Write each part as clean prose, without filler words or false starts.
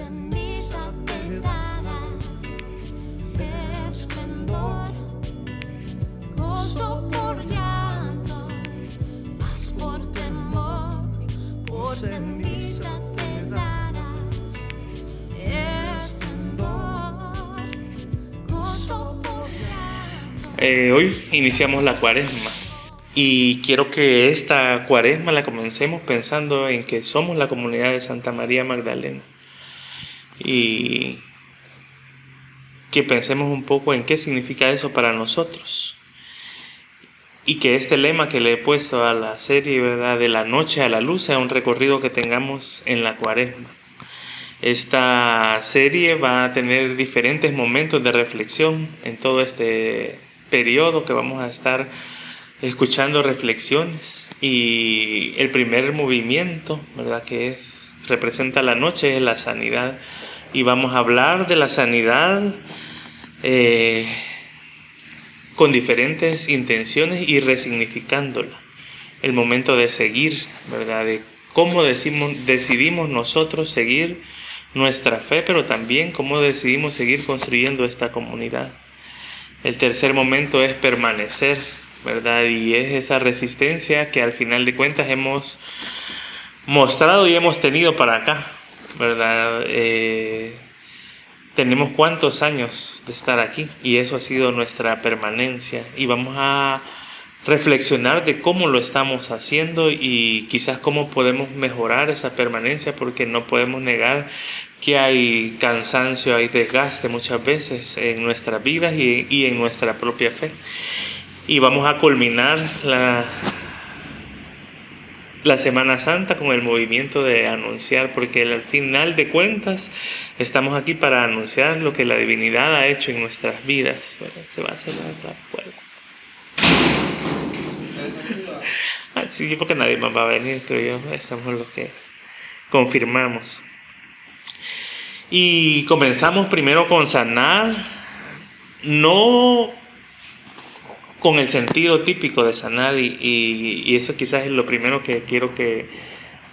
ceniza te dará esplendor, gozo por llanto, paz por temor, por ceniza te dará esplendor, gozo por llanto. Hoy iniciamos la Cuaresma y quiero que esta Cuaresma la comencemos pensando en que somos la comunidad de Santa María Magdalena y que pensemos un poco en qué significa eso para nosotros y que este lema que le he puesto a la serie, ¿verdad?, de la noche a la luz, sea un recorrido que tengamos en la Cuaresma. Esta serie va a tener diferentes momentos de reflexión en todo este periodo que vamos a estar escuchando reflexiones, y el primer movimiento, ¿verdad?, que representa la noche, es la sanidad, y vamos a hablar de la sanidad con diferentes intenciones y resignificándola. El momento de seguir, ¿verdad?, de cómo decidimos nosotros seguir nuestra fe, pero también cómo decidimos seguir construyendo esta comunidad. El tercer momento es permanecer, ¿verdad? Y es esa resistencia que al final de cuentas hemos mostrado y hemos tenido para acá, ¿verdad? Tenemos cuántos años de estar aquí y eso ha sido nuestra permanencia, y vamos a reflexionar de cómo lo estamos haciendo y quizás cómo podemos mejorar esa permanencia, porque no podemos negar que hay cansancio, hay desgaste muchas veces en nuestras vidas y en nuestra propia fe. Y vamos a culminar la Semana Santa con el movimiento de anunciar, porque al final de cuentas estamos aquí para anunciar lo que la divinidad ha hecho en nuestras vidas. ¿Verdad? Se va a cerrar la puerta. Sí, porque nadie más va a venir, creo yo. Estamos los que confirmamos. Y comenzamos primero con sanar, no con el sentido típico de sanar, y eso quizás es lo primero que quiero que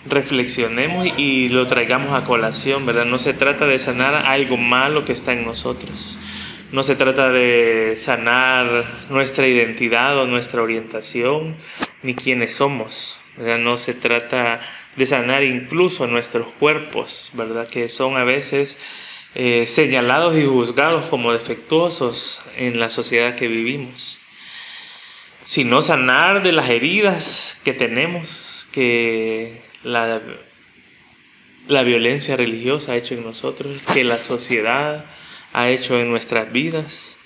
reflexionemos y lo traigamos a colación, ¿verdad? No se trata de sanar algo malo que está en nosotros. No se trata de sanar nuestra identidad o nuestra orientación, ni quiénes somos, ¿verdad? No se trata de sanar incluso nuestros cuerpos, ¿verdad?, que son a veces señalados y juzgados como defectuosos en la sociedad que vivimos, sino sanar de las heridas que tenemos, que la violencia religiosa ha hecho en nosotros, que la sociedad ha hecho en nuestras vidas,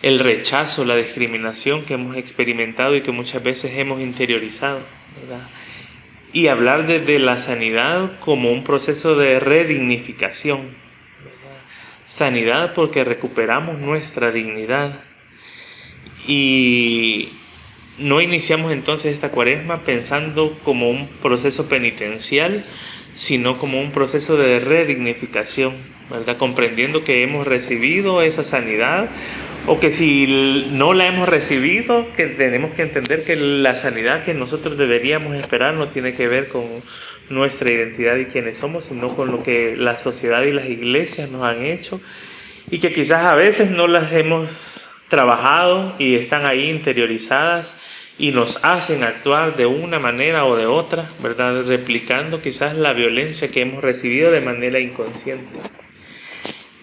el rechazo, la discriminación que hemos experimentado y que muchas veces hemos interiorizado, ¿verdad? Y hablar de la sanidad como un proceso de redignificación, ¿verdad? Sanidad porque recuperamos nuestra dignidad. Y no iniciamos entonces esta Cuaresma pensando como un proceso penitencial, sino como un proceso de redignificación, ¿verdad? Comprendiendo que hemos recibido esa sanidad, o que si no la hemos recibido, que tenemos que entender que la sanidad que nosotros deberíamos esperar no tiene que ver con nuestra identidad y quiénes somos, sino con lo que la sociedad y las iglesias nos han hecho, y que quizás a veces no las hemos trabajado y están ahí interiorizadas y nos hacen actuar de una manera o de otra, ¿verdad?, replicando quizás la violencia que hemos recibido de manera inconsciente.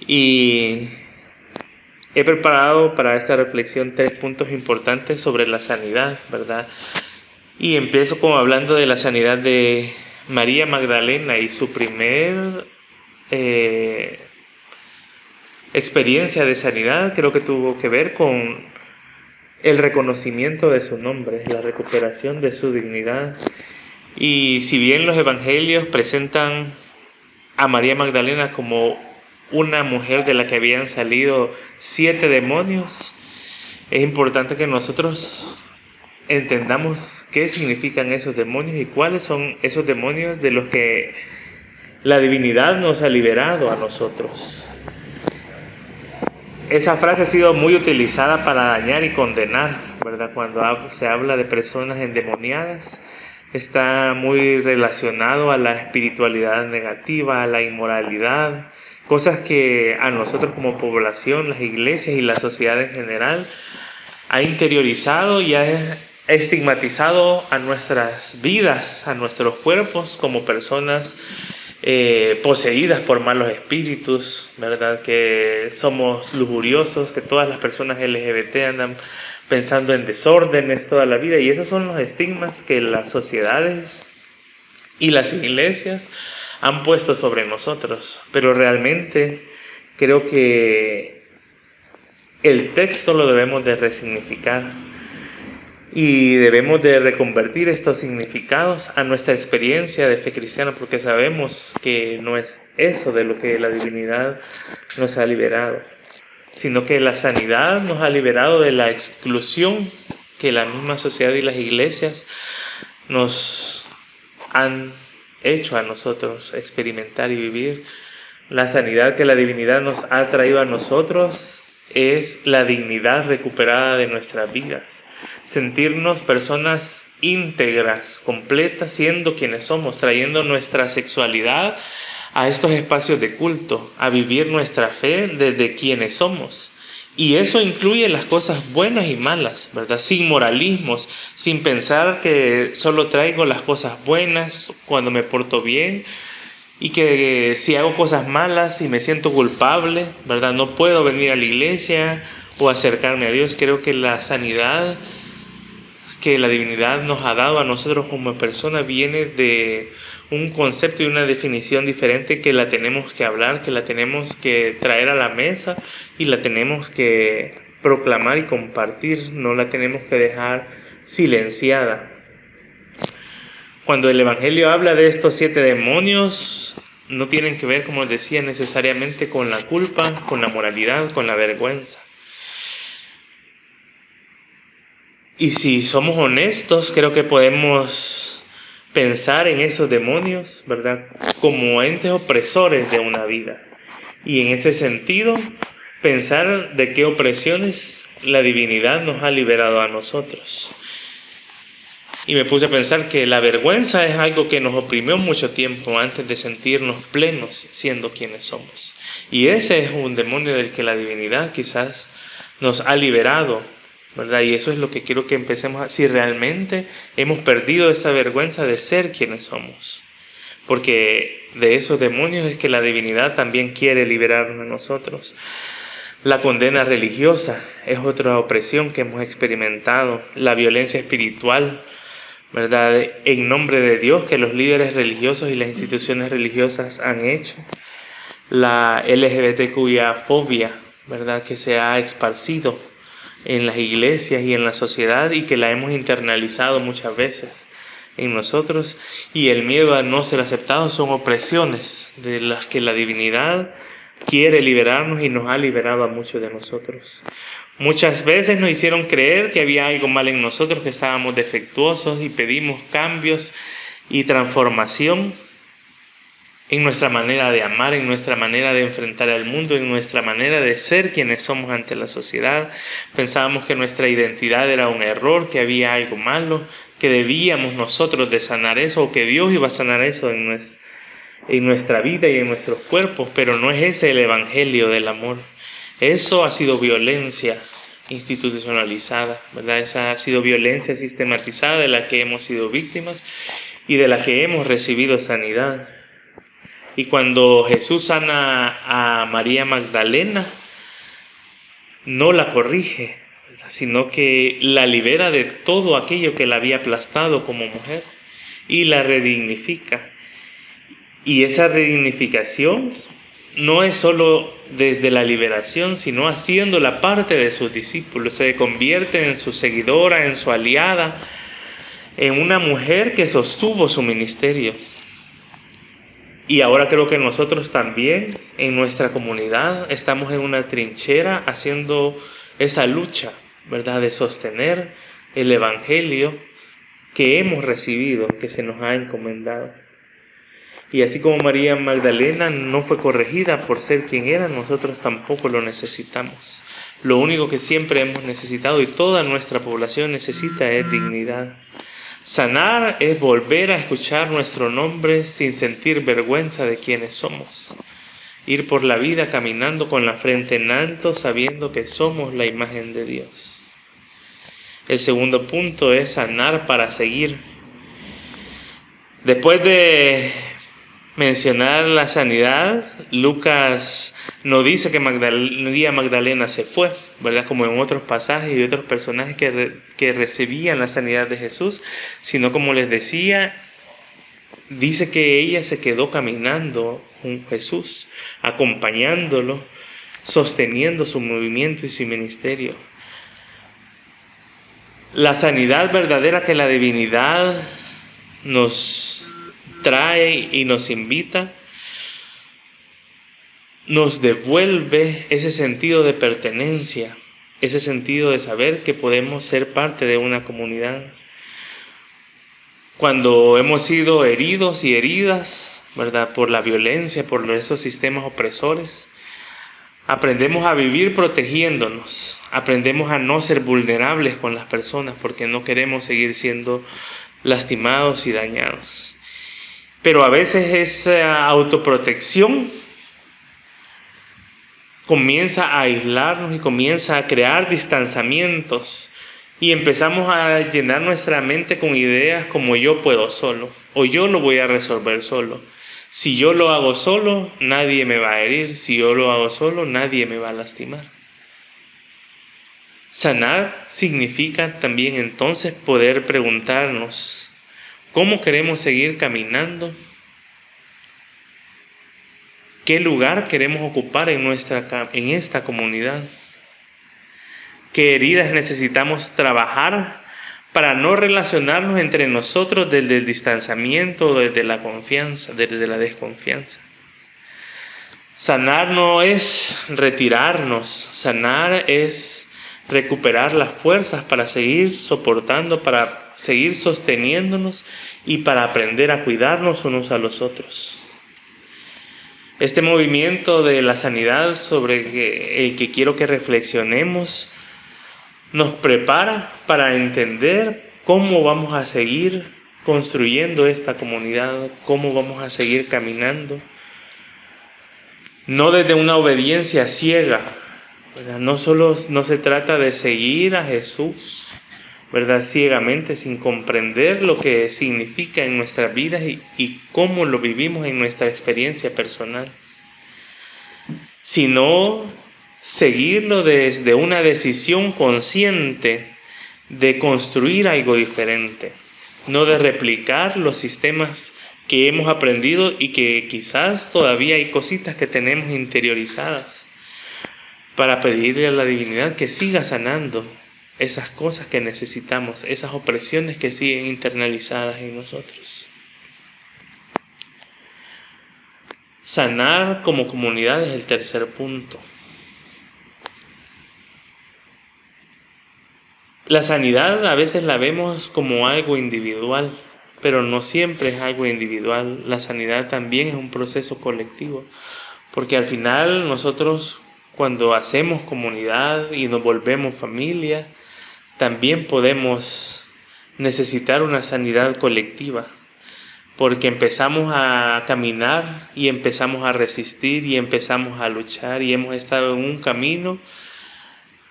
Y he preparado para esta reflexión 3 puntos importantes sobre la sanidad, ¿verdad? Y empiezo como hablando de la sanidad de María Magdalena, y su primer experiencia de sanidad creo que tuvo que ver con el reconocimiento de su nombre, la recuperación de su dignidad. Y si bien los evangelios presentan a María Magdalena como una mujer de la que habían salido 7 demonios, es importante que nosotros entendamos qué significan esos demonios y cuáles son esos demonios de los que la divinidad nos ha liberado a nosotros. Esa frase ha sido muy utilizada para dañar y condenar, ¿verdad? Cuando se habla de personas endemoniadas, está muy relacionado a la espiritualidad negativa, a la inmoralidad, cosas que a nosotros como población, las iglesias y la sociedad en general ha interiorizado y ha estigmatizado a nuestras vidas, a nuestros cuerpos como personas poseídas por malos espíritus, ¿verdad? Que somos lujuriosos, que todas las personas LGBT andan pensando en desórdenes toda la vida, y esos son los estigmas que las sociedades y las iglesias han puesto sobre nosotros. Pero realmente creo que el texto lo debemos de resignificar y debemos de reconvertir estos significados a nuestra experiencia de fe cristiana, porque sabemos que no es eso de lo que la divinidad nos ha liberado, sino que la sanidad nos ha liberado de la exclusión que la misma sociedad y las iglesias nos han hecho a nosotros experimentar y vivir. La sanidad que la divinidad nos ha traído a nosotros es la dignidad recuperada de nuestras vidas. Sentirnos personas íntegras, completas, siendo quienes somos, trayendo nuestra sexualidad a estos espacios de culto, a vivir nuestra fe desde quienes somos. Y eso incluye las cosas buenas y malas, ¿verdad? Sin moralismos, sin pensar que solo traigo las cosas buenas cuando me porto bien, y que si hago cosas malas y me siento culpable, ¿verdad? No puedo venir a la iglesia o acercarme a Dios. Creo que la sanidad que la divinidad nos ha dado a nosotros como personas viene de un concepto y una definición diferente, que la tenemos que hablar, que la tenemos que traer a la mesa y la tenemos que proclamar y compartir, no la tenemos que dejar silenciada. Cuando el Evangelio habla de estos 7 demonios, no tienen que ver, como decía, necesariamente con la culpa, con la moralidad, con la vergüenza. Y si somos honestos, creo que podemos pensar en esos demonios, ¿verdad?, como entes opresores de una vida. Y en ese sentido, pensar de qué opresiones la divinidad nos ha liberado a nosotros. Y me puse a pensar que la vergüenza es algo que nos oprimió mucho tiempo antes de sentirnos plenos siendo quienes somos. Y ese es un demonio del que la divinidad quizás nos ha liberado, ¿verdad? Y eso es lo que quiero que empecemos a... Si realmente hemos perdido esa vergüenza de ser quienes somos. Porque de esos demonios es que la divinidad también quiere liberarnos a nosotros. La condena religiosa es otra opresión que hemos experimentado. La violencia espiritual, ¿verdad?, en nombre de Dios, que los líderes religiosos y las instituciones religiosas han hecho. La LGBTQIA-fobia, ¿verdad?, que se ha esparcido en las iglesias y en la sociedad y que la hemos internalizado muchas veces en nosotros. Y el miedo a no ser aceptados son opresiones de las que la divinidad quiere liberarnos y nos ha liberado a muchos de nosotros. Muchas veces nos hicieron creer que había algo mal en nosotros, que estábamos defectuosos, y pedimos cambios y transformación en nuestra manera de amar, en nuestra manera de enfrentar al mundo, en nuestra manera de ser quienes somos ante la sociedad. Pensábamos que nuestra identidad era un error, que había algo malo, que debíamos nosotros de sanar eso, o que Dios iba a sanar eso en nuestra vida y en nuestros cuerpos, pero no es ese el evangelio del amor. Eso ha sido violencia institucionalizada, ¿verdad? Esa ha sido violencia sistematizada de la que hemos sido víctimas y de la que hemos recibido sanidad. Y cuando Jesús sana a María Magdalena, no la corrige, ¿verdad?, sino que la libera de todo aquello que la había aplastado como mujer y la redignifica. Y esa redignificación no es solo desde la liberación, sino haciéndola parte de sus discípulos. Se convierte en su seguidora, en su aliada, en una mujer que sostuvo su ministerio. Y ahora creo que nosotros también, en nuestra comunidad, estamos en una trinchera haciendo esa lucha, ¿verdad?, de sostener el evangelio que hemos recibido, que se nos ha encomendado. Y así como María Magdalena no fue corregida por ser quien era, nosotros tampoco lo necesitamos. Lo único que siempre hemos necesitado y toda nuestra población necesita es dignidad. Sanar es volver a escuchar nuestro nombre sin sentir vergüenza de quienes somos. Ir por la vida caminando con la frente en alto, sabiendo que somos la imagen de Dios. El segundo punto es sanar para seguir. Después de mencionar la sanidad, Lucas no dice que María Magdalena se fue, ¿verdad? Como en otros pasajes y otros personajes que recibían la sanidad de Jesús, sino como les decía, dice que ella se quedó caminando con Jesús, acompañándolo, sosteniendo su movimiento y su ministerio. La sanidad verdadera que la divinidad nos trae y nos invita, nos devuelve ese sentido de pertenencia, ese sentido de saber que podemos ser parte de una comunidad. Cuando hemos sido heridos y heridas, ¿verdad?, por la violencia, por esos sistemas opresores, aprendemos a vivir protegiéndonos, aprendemos a no ser vulnerables con las personas porque no queremos seguir siendo lastimados y dañados. Pero a veces esa autoprotección comienza a aislarnos y comienza a crear distanciamientos y empezamos a llenar nuestra mente con ideas como yo puedo solo o yo lo voy a resolver solo. Si yo lo hago solo, nadie me va a herir. Si yo lo hago solo, nadie me va a lastimar. Sanar significa también entonces poder preguntarnos ¿cómo queremos seguir caminando? ¿Qué lugar queremos ocupar en esta comunidad? ¿Qué heridas necesitamos trabajar para no relacionarnos entre nosotros desde el distanciamiento, desde la confianza, desde la desconfianza? Sanar no es retirarnos, sanar es recuperar las fuerzas para seguir soportando, para seguir sosteniéndonos y para aprender a cuidarnos unos a los otros. Este movimiento de la sanidad sobre el que quiero que reflexionemos nos prepara para entender cómo vamos a seguir construyendo esta comunidad, cómo vamos a seguir caminando, no desde una obediencia ciega, ¿verdad? No se trata de seguir a Jesús, ¿verdad?, ciegamente, sin comprender lo que significa en nuestras vidas y cómo lo vivimos en nuestra experiencia personal, sino seguirlo desde una decisión consciente de construir algo diferente, no de replicar los sistemas que hemos aprendido y que quizás todavía hay cositas que tenemos interiorizadas, para pedirle a la divinidad que siga sanando esas cosas que necesitamos, esas opresiones que siguen internalizadas en nosotros. Sanar como comunidad es el tercer punto. La sanidad a veces la vemos como algo individual, pero no siempre es algo individual. La sanidad también es un proceso colectivo, porque al final nosotros, cuando hacemos comunidad y nos volvemos familia, también podemos necesitar una sanidad colectiva, porque empezamos a caminar y empezamos a resistir y empezamos a luchar y hemos estado en un camino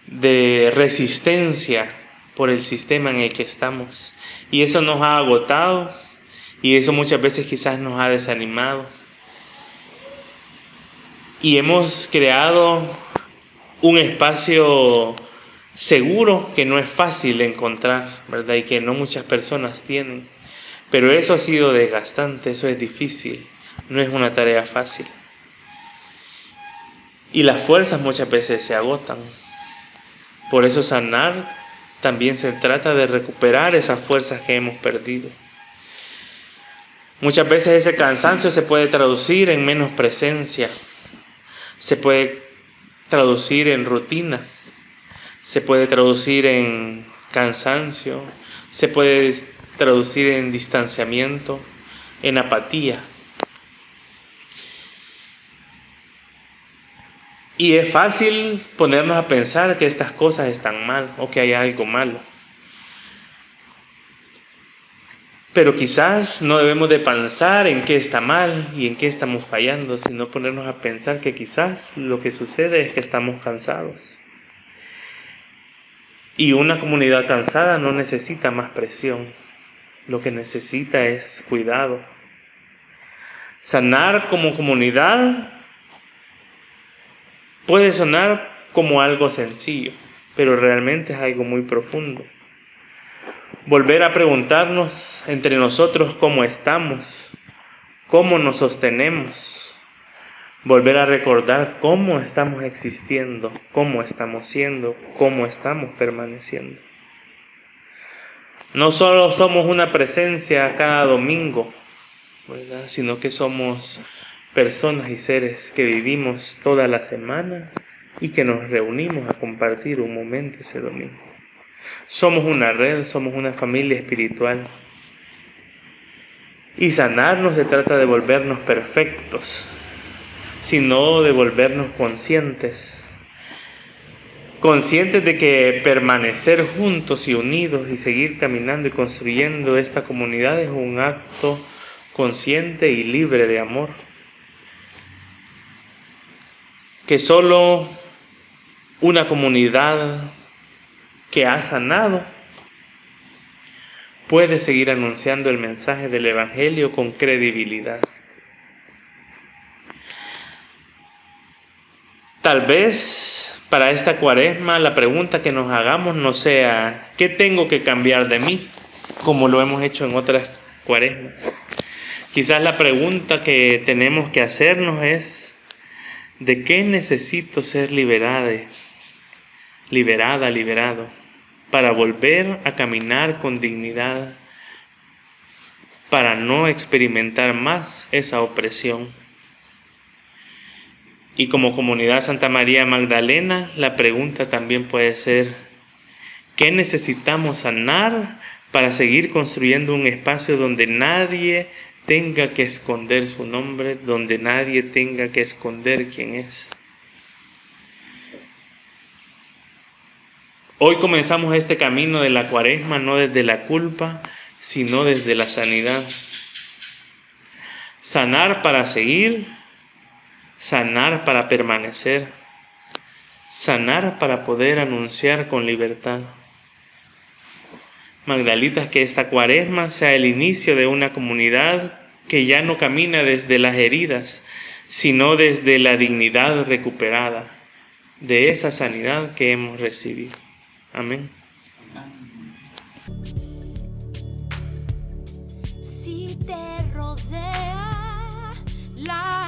de resistencia por el sistema en el que estamos. Y eso nos ha agotado y eso muchas veces quizás nos ha desanimado. Y hemos creado un espacio seguro que no es fácil encontrar, ¿verdad? Y que no muchas personas tienen. Pero eso ha sido desgastante, eso es difícil, no es una tarea fácil. Y las fuerzas muchas veces se agotan. Por eso sanar también se trata de recuperar esas fuerzas que hemos perdido. Muchas veces ese cansancio se puede traducir en menos presencia, se puede traducir en rutina, se puede traducir en cansancio, se puede traducir en distanciamiento, en apatía. Y es fácil ponernos a pensar que estas cosas están mal o que hay algo malo. Pero quizás no debemos de pensar en qué está mal y en qué estamos fallando, sino ponernos a pensar que quizás lo que sucede es que estamos cansados. Y una comunidad cansada no necesita más presión, lo que necesita es cuidado. Sanar como comunidad puede sonar como algo sencillo, pero realmente es algo muy profundo. Volver a preguntarnos entre nosotros cómo estamos, cómo nos sostenemos. Volver a recordar cómo estamos existiendo, cómo estamos siendo, cómo estamos permaneciendo. No solo somos una presencia cada domingo, ¿verdad?, sino que somos personas y seres que vivimos toda la semana y que nos reunimos a compartir un momento ese domingo. Somos una red, somos una familia espiritual. Y sanar no se trata de volvernos perfectos, sino de volvernos conscientes. Conscientes de que permanecer juntos y unidos y seguir caminando y construyendo esta comunidad es un acto consciente y libre de amor. Que solo una comunidad que ha sanado puede seguir anunciando el mensaje del Evangelio con credibilidad. Tal vez para esta Cuaresma la pregunta que nos hagamos no sea ¿qué tengo que cambiar de mí?, como lo hemos hecho en otras Cuaresmas. Quizás la pregunta que tenemos que hacernos es ¿de qué necesito ser liberado para volver a caminar con dignidad, para no experimentar más esa opresión? Y como comunidad Santa María Magdalena, la pregunta también puede ser ¿qué necesitamos sanar para seguir construyendo un espacio donde nadie tenga que esconder su nombre, donde nadie tenga que esconder quién es? Hoy comenzamos este camino de la Cuaresma no desde la culpa, sino desde la sanidad. Sanar para seguir, sanar para permanecer, sanar para poder anunciar con libertad. Magdalitas, que esta Cuaresma sea el inicio de una comunidad que ya no camina desde las heridas, sino desde la dignidad recuperada, de esa sanidad que hemos recibido. Amén. Si te rodea la